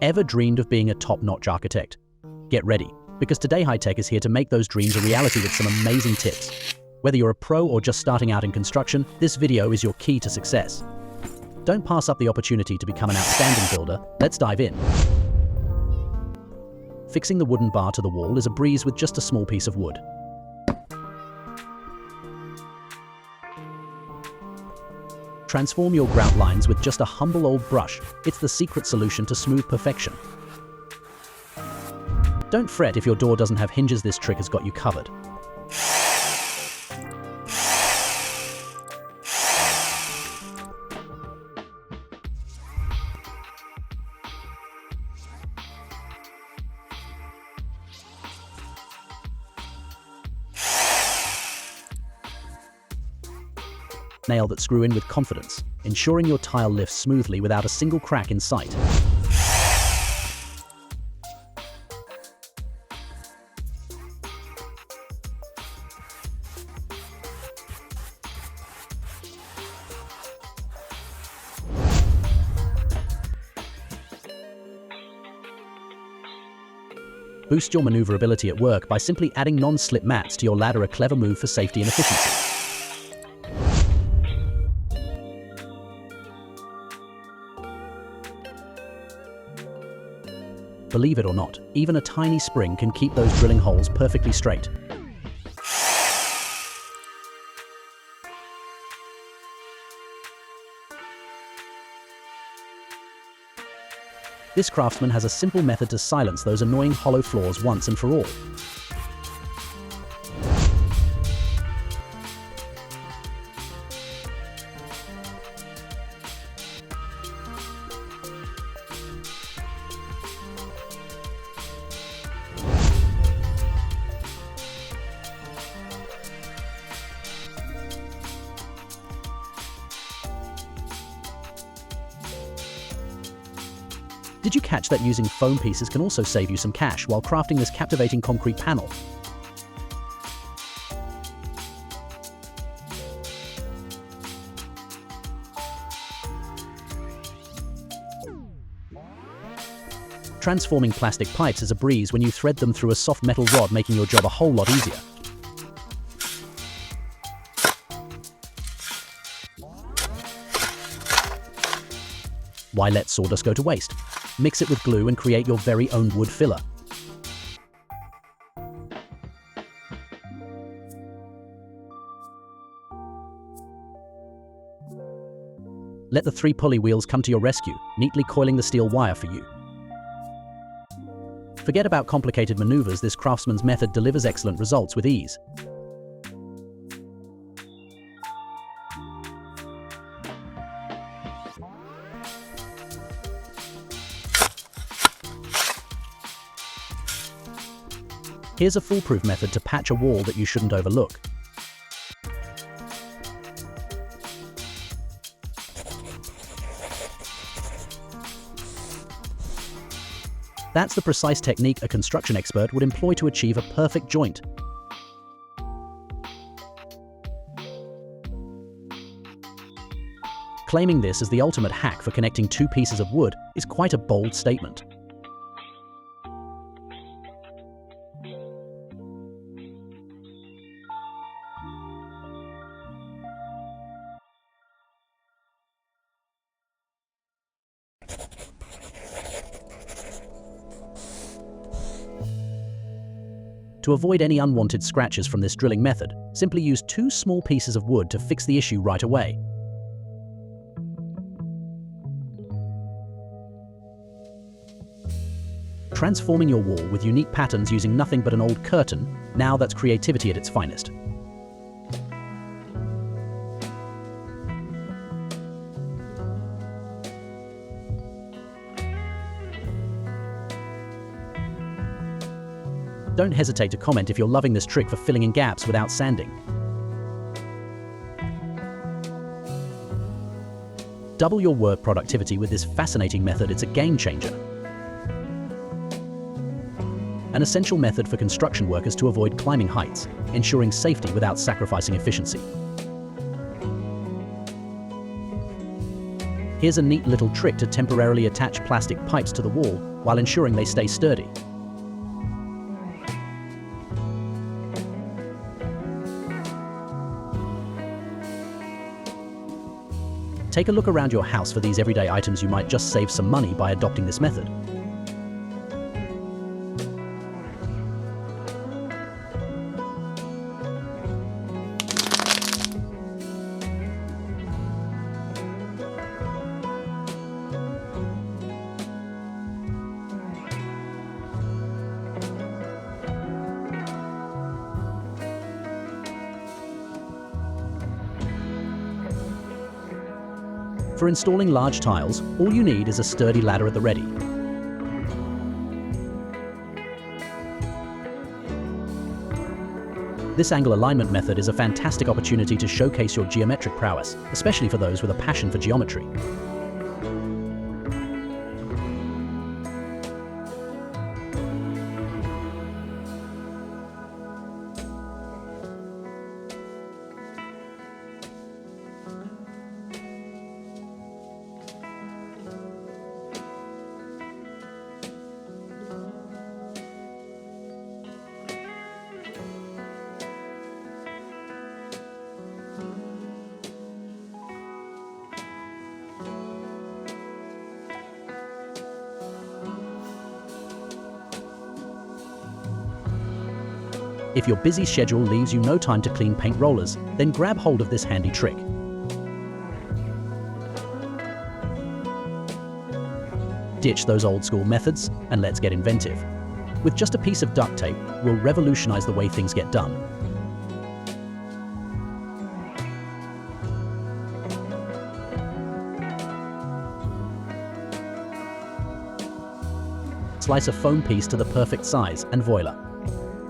Ever dreamed of being a top-notch architect? Get ready, because today High-Tech is here to make those dreams a reality with some amazing tips. Whether you're a pro or just starting out in construction, this video is your key to success. Don't pass up the opportunity to become an outstanding builder. Let's dive in. Fixing the wooden bar to the wall is a breeze with just a small piece of wood. Transform your grout lines with just a humble old brush. It's the secret solution to smooth perfection. Don't fret if your door doesn't have hinges, this trick has got you covered. Nail that screw in with confidence, ensuring your tile lifts smoothly without a single crack in sight. Boost your maneuverability at work by simply adding non-slip mats to your ladder, a clever move for safety and efficiency. Believe it or not, even a tiny spring can keep those drilling holes perfectly straight. This craftsman has a simple method to silence those annoying hollow floors once and for all. Did you catch that using foam pieces can also save you some cash while crafting this captivating concrete panel? Transforming plastic pipes is a breeze when you thread them through a soft metal rod, making your job a whole lot easier. Why let sawdust go to waste? Mix it with glue and create your very own wood filler. Let the 3 pulley wheels come to your rescue, neatly coiling the steel wire for you. Forget about complicated maneuvers, this craftsman's method delivers excellent results with ease. Here's a foolproof method to patch a wall that you shouldn't overlook. That's the precise technique a construction expert would employ to achieve a perfect joint. Claiming this as the ultimate hack for connecting 2 pieces of wood is quite a bold statement. To avoid any unwanted scratches from this drilling method, simply use 2 small pieces of wood to fix the issue right away. Transforming your wall with unique patterns using nothing but an old curtain, now that's creativity at its finest. Don't hesitate to comment if you're loving this trick for filling in gaps without sanding. Double your work productivity with this fascinating method, it's a game changer. An essential method for construction workers to avoid climbing heights, ensuring safety without sacrificing efficiency. Here's a neat little trick to temporarily attach plastic pipes to the wall while ensuring they stay sturdy. Take a look around your house for these everyday items. You might just save some money by adopting this method. For installing large tiles, all you need is a sturdy ladder at the ready. This angle alignment method is a fantastic opportunity to showcase your geometric prowess, especially for those with a passion for geometry. If your busy schedule leaves you no time to clean paint rollers, then grab hold of this handy trick. Ditch those old school methods and let's get inventive. With just a piece of duct tape, we'll revolutionize the way things get done. Slice a foam piece to the perfect size and voila.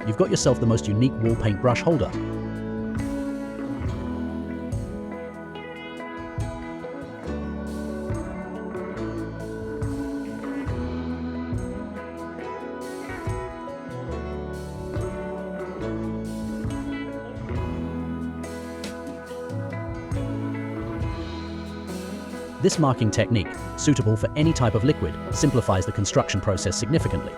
You've got yourself the most unique wall paint brush holder. This marking technique, suitable for any type of liquid, simplifies the construction process significantly.